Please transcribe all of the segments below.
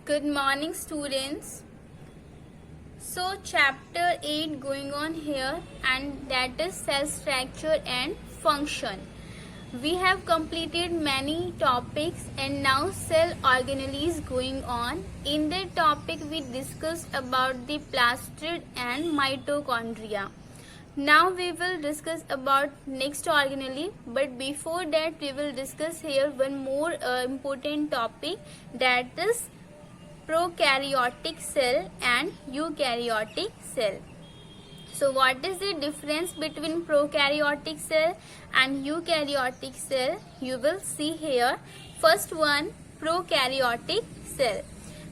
Good morning, students. So, chapter 8 going on here, and that is cell structure and function. We have completed many topics, and now cell organelle is going on. In that topic, we discussed about the plastid and mitochondria. Now we will discuss about next organelle, but before that we will discuss here one more important topic, that is prokaryotic cell and eukaryotic cell. So what is the difference between prokaryotic cell and eukaryotic cell? You will see here. First one, prokaryotic cell.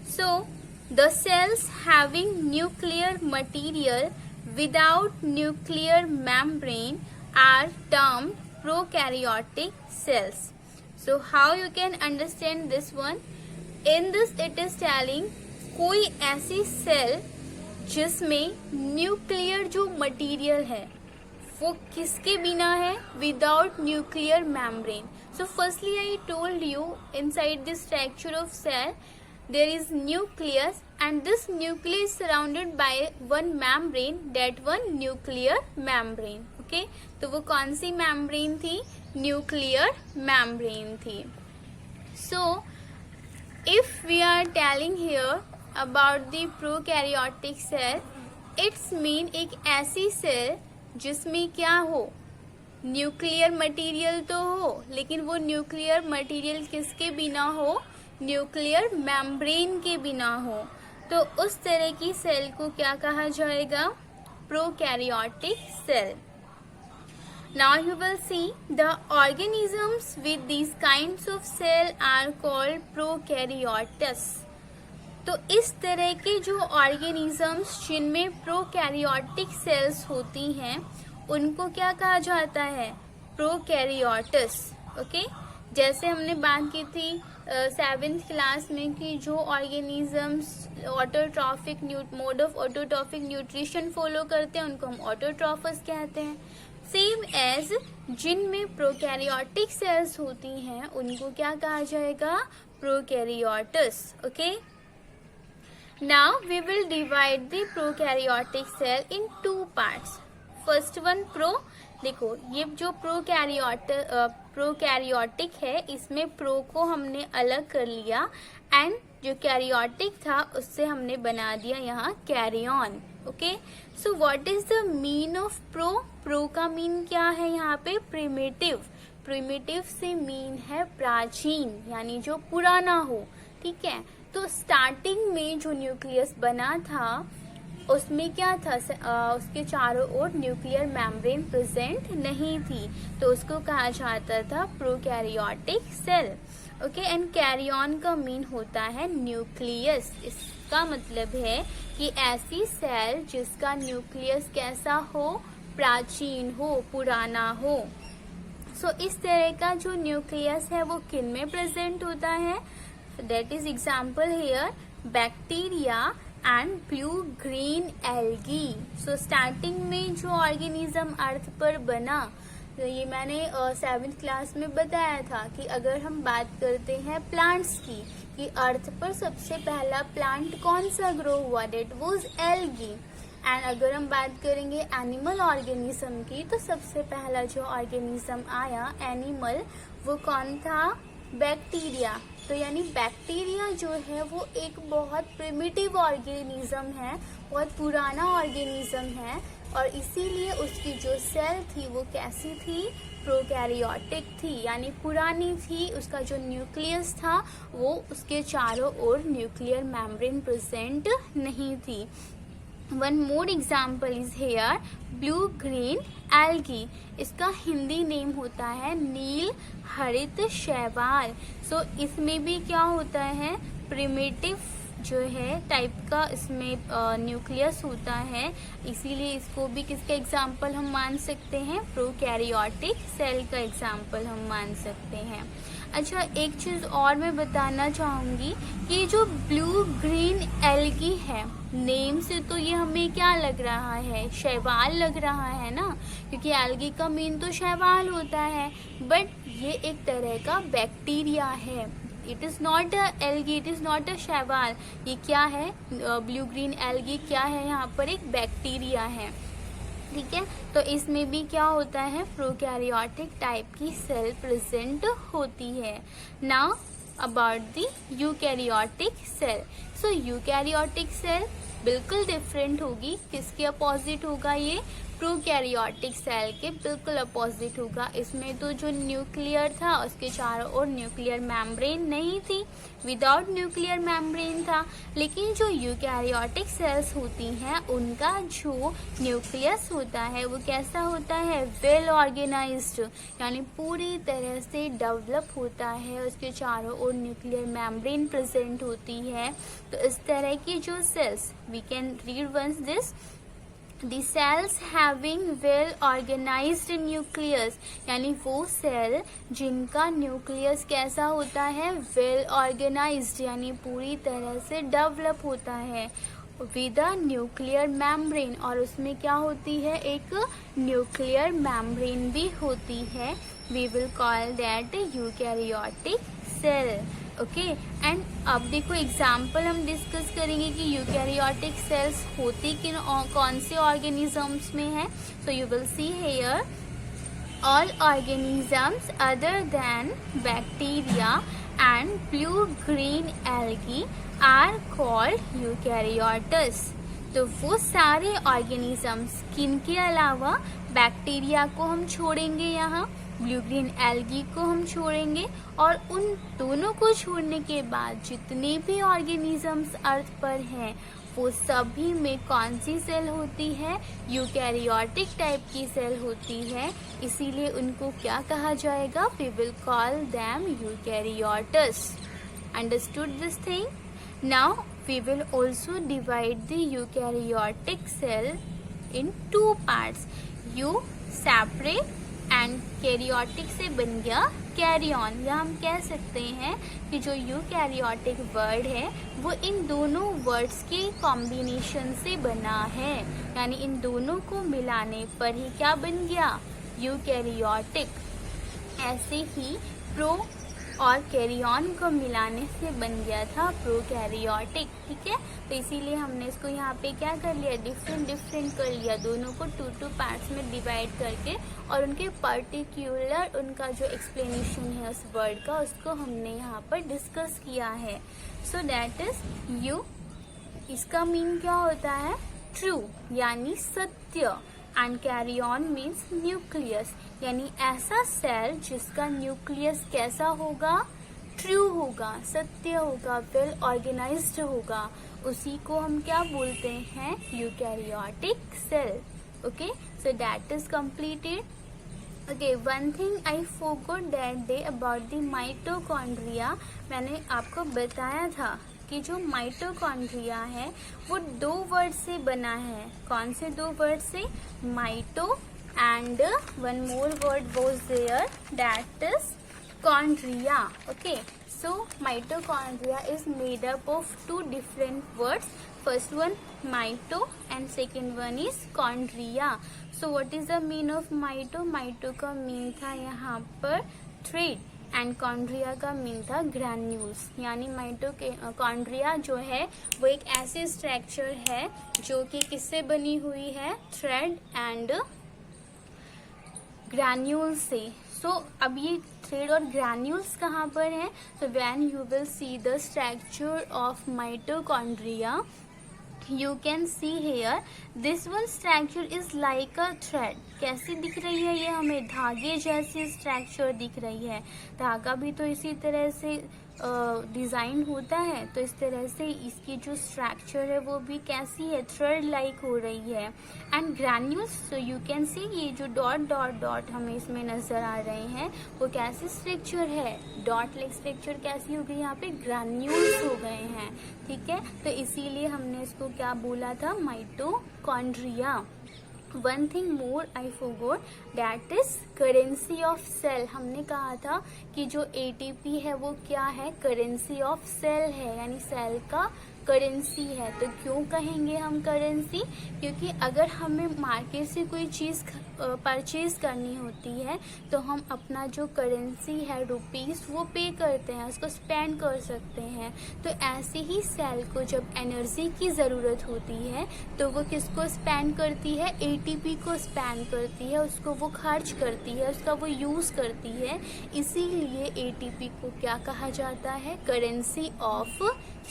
So the cells having nuclear material without nuclear membrane are termed prokaryotic cells. So how you can understand this one? In this it is telling कोई ऐसी cell जिसमें nuclear जो material है वो किसके बिना है? Without nuclear membrane. So firstly I told you inside the structure of cell there is nucleus, and this nucleus is surrounded by one membrane, that one nuclear membrane. Okay, तो वो कौन सी membrane थी? Nuclear membrane थी. So if we are telling here about the prokaryotic cell, it's mean एक ऐसी cell जिसमें क्या हो? न्यूक्लियर मटेरियल तो हो, लेकिन वो न्यूक्लियर मटेरियल किसके बिना हो? न्यूक्लियर मेम्ब्रेन के बिना हो. तो उस तरह की सेल को क्या कहा जाएगा? Prokaryotic cell. Now you will see the organisms with these kinds of cell are called prokaryotes. तो इस तरह के जो ऑर्गेनिजम्स जिनमें प्रोकैरियोटिक सेल्स होती हैं उनको क्या कहा जाता है? प्रोकैरियोट्स. ओके, जैसे हमने बात की थी 7th क्लास में कि जो organisms autotrophic mode of autotrophic nutrition follow करते हैं उनको हम ऑटोट्रॉफस कहते हैं. सेम एज जिनमें प्रोकैरियोटिक सेल्स होती हैं उनको क्या कहा जाएगा? Prokaryotes. Okay, now we will divide the prokaryotic cell in 2 parts. First one pro. देखो ये जो प्रोकैरियोटिक है इसमें प्रो को हमने अलग कर लिया एंड जो कैरियोटिक था उससे हमने बना दिया यहाँ karyon. Okay, so what is the mean of pro? Pro का मीन क्या है यहाँ पे? प्रिमिटिव. प्रिमिटिव से मीन है प्राचीन, यानी जो पुराना हो. ठीक है, तो स्टार्टिंग में जो न्यूक्लियस बना था उसमें क्या था? उसके चारों ओर न्यूक्लियर मेम्ब्रेन प्रेजेंट नहीं थी, तो उसको कहा जाता था prokaryotic cell. Okay, and karyon का मीन होता है न्यूक्लियस. इसका मतलब है कि ऐसी सेल जिसका न्यूक्लियस कैसा हो? प्राचीन हो, पुराना हो. सो इस तरह का जो न्यूक्लियस है वो किन में प्रेजेंट होता है? That is example here bacteria and blue green algae. So starting में जो ऑर्गेनिज्म अर्थ पर बना, तो ये मैंने 7th क्लास में बताया था कि अगर हम बात करते हैं प्लांट्स की कि अर्थ पर सबसे पहला प्लांट कौन सा ग्रो हुआ? That was algae. एंड अगर हम बात करेंगे एनिमल ऑर्गेनिज्म की तो सबसे पहला जो ऑर्गेनिज्म आया एनिमल वो कौन था? बैक्टीरिया. तो यानी बैक्टीरिया जो है वो एक बहुत प्रिमिटिव ऑर्गेनिज्म है, बहुत पुराना ऑर्गेनिज्म है, और इसीलिए उसकी जो सेल थी वो कैसी थी? प्रोकैरियोटिक थी, यानी पुरानी थी. उसका जो न्यूक्लियस था वो उसके चारों ओर न्यूक्लियर मेम्ब्रेन प्रेजेंट नहीं थी. One more example is here blue green algae. इसका हिंदी नेम होता है नील हरित शैवाल. सो इसमें भी क्या होता है? प्रिमिटिव जो है टाइप का इसमें न्यूक्लियस होता है, इसीलिए इसको भी किसका एग्जाम्पल हम मान सकते हैं? प्रोकैरियोटिक सेल का एग्जाम्पल हम मान सकते हैं. अच्छा, एक चीज और मैं बताना चाहूंगी कि जो ब्लू ग्रीन एल्गी है, नेम से तो ये हमें क्या लग रहा है? शैवाल लग रहा है ना, क्योंकि एल्गी का मीन तो शैवाल होता है. बट ये एक तरह का बैक्टीरिया है. It is not a algae, it is not a शैवाल। ये क्या है? ब्लू ग्रीन एल्गी क्या है? यहाँ पर एक बैक्टीरिया है, ठीक है। तो इसमें भी क्या होता है? प्रोकैरियोटिक टाइप की सेल प्रेजेंट होती है। Now about the eukaryotic cell. So eukaryotic cell बिल्कुल डिफरेंट होगी। किसके अपोजिट होगा? ये प्रोकैरियोटिक सेल के बिल्कुल अपोजिट होगा। इसमें तो जो न्यूक्लियर था उसके चारों ओर न्यूक्लियर मेम्ब्रेन नहीं थी, विदाउट न्यूक्लियर मेम्ब्रेन था। लेकिन जो यूकैरियोटिक सेल्स होती हैं उनका जो न्यूक्लियस होता है वो कैसा होता है? वेल ऑर्गेनाइज्ड, यानी पूरी तरह से डेवलप होता है। उसके चारों ओर न्यूक्लियर मेम्ब्रेन प्रेजेंट होती है। तो इस तरह की जो cells, we can read once this, The cells having well organized nucleus, यानी वो सेल जिनका न्यूक्लियस कैसा होता है? वेल ऑर्गेनाइज्ड, यानी पूरी तरह से डेवलप होता है विद अ न्यूक्लियर मेम्ब्रेन, और उसमें क्या होती है? एक न्यूक्लियर मेम्ब्रेन भी होती है। We will call that eukaryotic cell. Okay, and अब देखो एग्जाम्पल हम डिस्कस करेंगे कि यूकैरियोटिक सेल्स होती किन कौन से ऑर्गेनिजम्स में है। So you will see here, all organisms other than bacteria and blue green algae are called eukaryotes. तो वो सारे ऑर्गेनिजम्स, किन के अलावा? बैक्टीरिया को हम छोड़ेंगे, यहाँ ब्लू ग्रीन एल्गी को हम छोड़ेंगे, और उन दोनों को छोड़ने के बाद जितने भी ऑर्गेनिजम्स अर्थ पर हैं वो सभी में कौन सी सेल होती है? यूकैरियोटिक टाइप की सेल होती है। इसीलिए उनको क्या कहा जाएगा? We will call them eukaryotes. Understood this thing? Now we will also divide the eukaryotic cell in two parts, eu separate and karyotic से बन गया कैरियन। या हम कह सकते हैं कि जो यूकैरियोटिक वर्ड है वो इन दोनों वर्ड्स के कॉम्बिनेशन से बना है, यानी इन दोनों को मिलाने पर ही क्या बन गया? यूकैरियोटिक। ऐसे ही प्रो और कैरियन को मिलाने से बन गया था प्रोकैरियोटिक, ठीक है। तो इसीलिए हमने इसको यहाँ पे क्या कर लिया? डिफरेंट कर लिया, दोनों को टू पार्ट्स में डिवाइड करके, और उनके पर्टिकुलर उनका जो एक्सप्लेनेशन है उस वर्ड का, उसको हमने यहाँ पर डिस्कस किया है। सो दैट इज यू, इसका मीन क्या होता है? ट्रू, यानी सत्य, एंड कैरियन मीन्स न्यूक्लियस, यानी ऐसा सेल जिसका न्यूक्लियस कैसा होगा? ट्रू होगा, सत्य होगा, वेल ऑर्गेनाइज्ड होगा, उसी को हम क्या बोलते हैं? Eukaryotic cell. Okay, so that is completed. Okay, one thing I forgot that day about the mitochondria. मैंने आपको बताया था कि जो माइटोकॉन्ड्रिया है वो दो वर्ड से बना है। कौन से दो वर्ड से? Mito and one more word was there, that is chondria. Okay, so mitochondria is made up of two different words, first one mito and second one is chondria. So what is the mean of mito? Mito का mean था यहाँ पर thread, and कॉन्ड्रिया का mean था granules. यानी mitochondria जो है वो एक ऐसी स्ट्रक्चर है जो कि किससे बनी हुई है? थ्रेड एंड ग्रैन्यूल्स से। सो अब ये थ्रेड और ग्रैन्यूल्स कहाँ पर है? So when you will see the structure of mitochondria, you can see here this one structure is like a thread। कैसी दिख रही है ये? हमें धागे जैसी स्ट्रक्चर दिख रही है। धागा भी तो इसी तरह से डिजाइन होता है, तो इस तरह से इसकी जो स्ट्रक्चर है वो भी कैसी है? थ्रेड लाइक हो रही है। And granules, so you can see ये जो डॉट डॉट डॉट हमें इसमें नजर आ रहे हैं वो कैसी स्ट्रक्चर है? डॉट लाइक स्ट्रक्चर कैसी हो गई? यहाँ पे ग्रैन्यूल्स हो गए हैं, ठीक है। तो इसीलिए हमने इसको क्या बोला था? Mitochondria. One thing more I forgot, that is currency of cell, हमने कहा था कि जो एटीपी है वो क्या है, करेंसी ऑफ सेल है, यानी सेल का करेंसी है। तो क्यों कहेंगे हम करेंसी, क्योंकि अगर हमें मार्केट से कोई चीज़ परचेज करनी होती है तो हम अपना जो करेंसी है रुपीस वो पे करते हैं, उसको स्पेंड कर सकते हैं। तो ऐसे ही सेल को जब एनर्जी की ज़रूरत होती है तो वो किसको स्पेंड करती है, एटीपी को स्पेंड करती है, उसको वो खर्च करती है, उसका वो यूज़ करती है। इसीलिए एटीपी को क्या कहा जाता है, currency of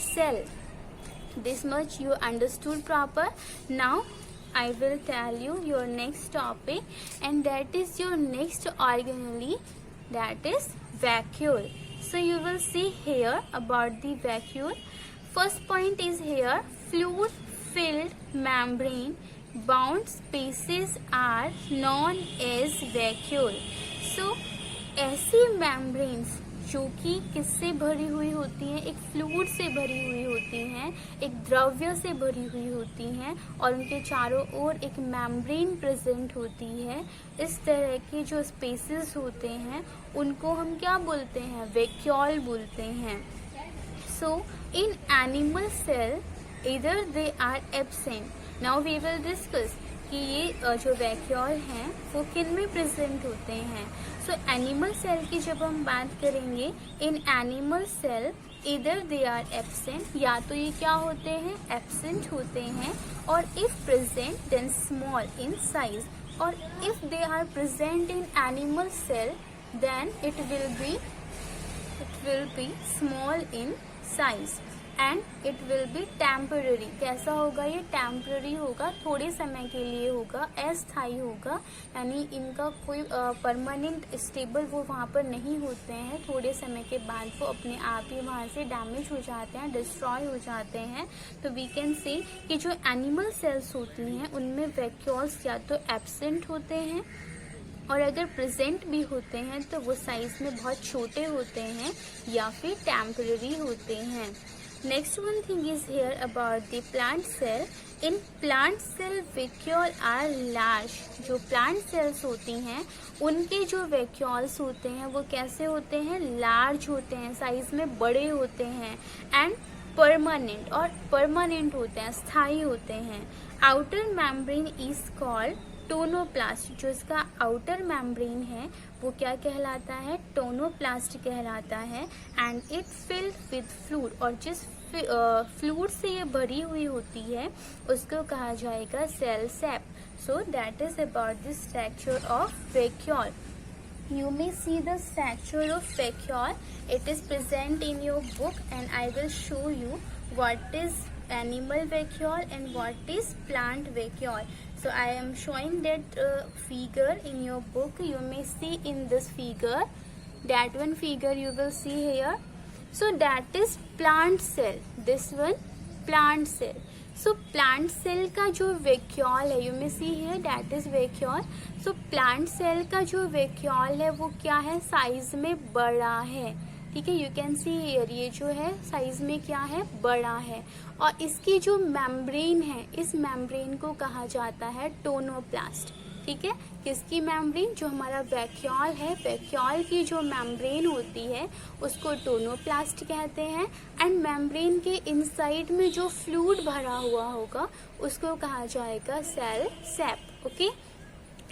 cell. This much you understood proper. Now I will tell you your next topic, and that is your next organelle, that is vacuole. So you will see here about the vacuole. First point is here, fluid filled membrane bound spaces are known as vacuole. So ऐसी membranes जो कि किससे भरी हुई होती हैं, एक fluid से भरी हुई होती हैं, एक द्रव्य से भरी हुई होती हैं, और उनके चारों ओर एक मेम्ब्रेन प्रेजेंट होती है। इस तरह के जो स्पेसेस होते हैं उनको हम क्या बोलते हैं, वैक्यूल बोलते हैं। सो इन एनिमल सेल इधर they are absent. Now we will discuss कि ये जो वैक्यूल हैं वो किन में प्रेजेंट होते हैं। सो एनिमल सेल की जब हम बात करेंगे, इन एनिमल सेल इधर दे आर एब्सेंट, या तो ये क्या होते हैं, एब्सेंट होते हैं, और if present then small in size, और if they are present in animal cell then it will be small in size and it will be temporary. कैसा होगा ये, टेम्पररी होगा, थोड़े समय के लिए होगा, अस्थायी होगा, यानी इनका कोई परमानेंट स्टेबल वो वहाँ पर नहीं होते हैं। थोड़े समय के बाद वो अपने आप ही वहाँ से डैमेज हो जाते हैं, डिस्ट्रॉय हो जाते हैं। तो वी कैन से कि जो एनिमल सेल्स होती हैं उनमें वैक्यूल्स या तो एब्सेंट होते हैं, और अगर प्रेजेंट भी होते हैं तो वो साइज में बहुत छोटे होते हैं या फिर टेम्पररी होते हैं। Next one thing is here about the plant cell. In plant cell vacuole are large. जो plant cells होती हैं उनके जो vacuoles होते हैं वो कैसे होते हैं, large होते हैं, साइज में बड़े होते हैं, and permanent, और permanent होते हैं, स्थायी होते हैं। Outer membrane is called tonoplast. जो इसका आउटर मेम्ब्रेन है वो क्या कहलाता है, टोनोप्लास्ट कहलाता है। And it filled with fluid, और जिस फ्लूइड से ये भरी हुई होती है उसको कहा जाएगा cell sap. So that is about the structure of vacuole. You may see the structure of vacuole. It is present in your book, and I will show you what is animal vacuole and what is plant vacuole. So I am showing that figure in your book. You may see in this figure, that one figure you will see here. So that is plant cell. This one plant cell. So plant cell का जो vacuole है, you may see here that is vacuole. So plant cell का जो vacuole है वो क्या है, size में बड़ा है, ठीक है। यू कैन सी हियर, ये जो है साइज में क्या है, बड़ा है। और इसकी जो मेम्ब्रेन है, इस मेम्ब्रेन को कहा जाता है टोनोप्लास्ट, ठीक है। किसकी मेम्ब्रेन, जो हमारा वैक्यूल है, वैक्यूल की जो मेम्ब्रेन होती है उसको टोनोप्लास्ट कहते हैं। एंड मेम्ब्रेन के इनसाइड में जो फ्लूइड भरा हुआ होगा उसको कहा जाएगा cell sap. Okay,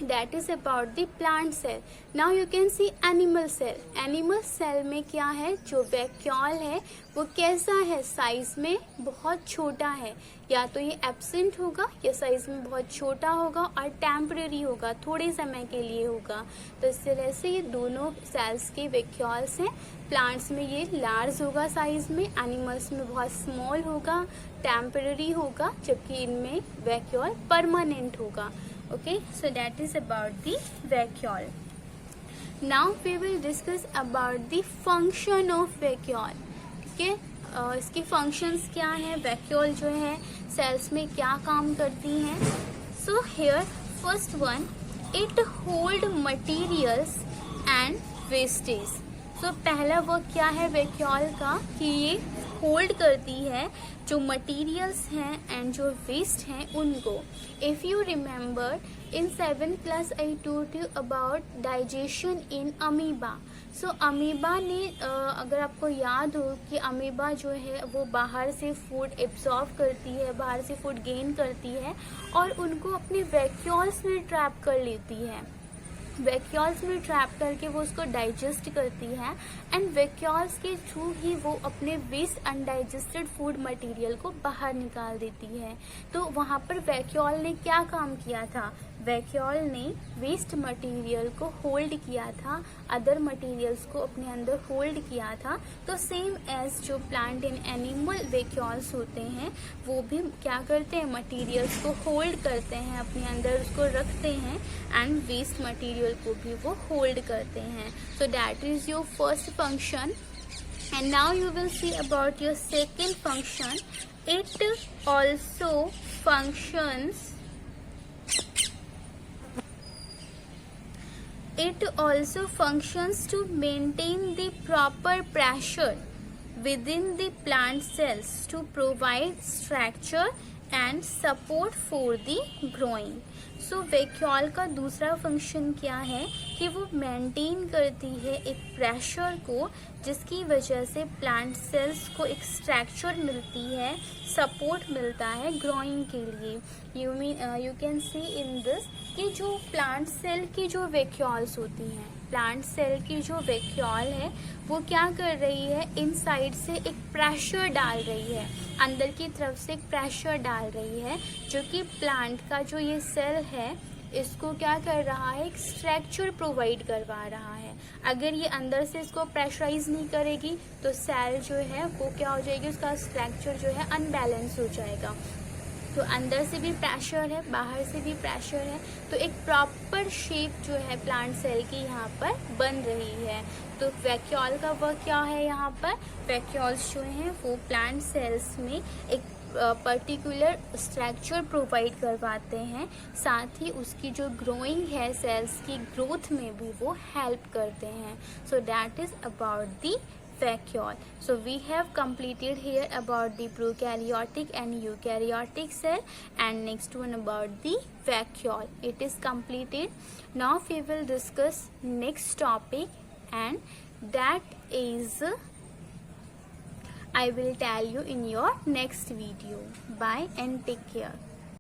that is about the plant cell. Now you can see animal cell. Animal cell में क्या है, जो वैक्यूल है वो कैसा है, साइज में बहुत छोटा है, या तो ये एब्सेंट होगा या साइज में बहुत छोटा होगा, और टेम्पररी होगा, थोड़े समय के लिए होगा। तो इस तरह से ये दोनों सेल्स के वैक्यूल्स हैं। प्लांट्स में ये लार्ज होगा साइज में, एनिमल्स में बहुत स्मॉल होगा, टेम्पररी होगा, जबकि इनमें वैक्यूल परमानेंट होगा। Okay, so that is about the vacuole. Now we will discuss about the function of vacuole. ठीक है, इसकी functions क्या है, vacuole जो है cells में क्या काम करती हैं। So here first one, it hold materials and wastage. So पहला वर्क क्या है vacuole का, कि ये होल्ड करती है, जो मटेरियल्स हैं एंड जो वेस्ट हैं उनको. If you remember in 7th class I told you about digestion in amoeba. So amoeba ने अगर आपको याद हो कि अमीबा जो है वो बाहर से फूड एब्जॉर्ब करती है, बाहर से फूड गेन करती है और उनको अपने वैक्यूल्स में ट्रैप कर लेती है. वैक्यूल्स में ट्रैप करके वो उसको डाइजेस्ट करती है एंड वैक्यूल्स के थ्रू ही वो अपने वेस्ट अनडाइजेस्टेड फूड मटेरियल को बाहर निकाल देती है. तो वहाँ पर वैक्यूल ने क्या काम किया था? वैक्यूल ने वेस्ट मटेरियल को होल्ड किया था, अदर मटेरियल्स को अपने अंदर होल्ड किया था. तो सेम एज जो प्लांट एंड एनिमल वैक्यूल्स होते हैं वो भी क्या करते हैं? मटेरियल्स को होल्ड करते हैं, अपने अंदर उसको रखते हैं एंड वेस्ट मटेरियल को भी वो होल्ड करते हैं. सो that is your first function. And now you will see about your second function. It also functions It also functions to maintain the proper pressure within the plant cells to provide structure and support for the growing. So vacuole का दूसरा function क्या है कि वो maintain करती है एक pressure को, जिसकी वजह से प्लांट सेल्स को एक स्ट्रक्चर मिलती है, सपोर्ट मिलता है ग्रोइंग के लिए. You can see in this कि जो प्लांट सेल की जो वैक्यूल्स होती हैं, प्लांट सेल की जो वैक्यूल है वो क्या कर रही है? इनसाइड से एक प्रेशर डाल रही है, अंदर की तरफ से एक प्रेशर डाल रही है, जो कि प्लांट का जो ये सेल है इसको क्या कर रहा है? एक स्ट्रक्चर प्रोवाइड करवा रहा है. अगर ये अंदर से इसको प्रेशराइज नहीं करेगी तो सेल जो है वो क्या हो जाएगी? उसका स्ट्रक्चर जो है अनबैलेंस हो जाएगा. तो अंदर से भी प्रेशर है, बाहर से भी प्रेशर है, तो एक प्रॉपर शेप जो है प्लांट सेल की यहाँ पर बन रही है. तो वैक्यूल का वर्क क्या है? यहाँ पर वैक्यूल्स जो हैं वो प्लांट सेल्स में एक पर्टिकुलर स्ट्रक्चर प्रोवाइड करवाते हैं, साथ ही उसकी जो ग्रोइंग है सेल्स की ग्रोथ में भी वो हेल्प करते हैं. सो that is about the vacuole. So we have completed here about the prokaryotic and eukaryotic cell, and next one about the vacuole. It is completed. Now we will discuss next topic, and that is I will tell you in your next video. Bye and take care.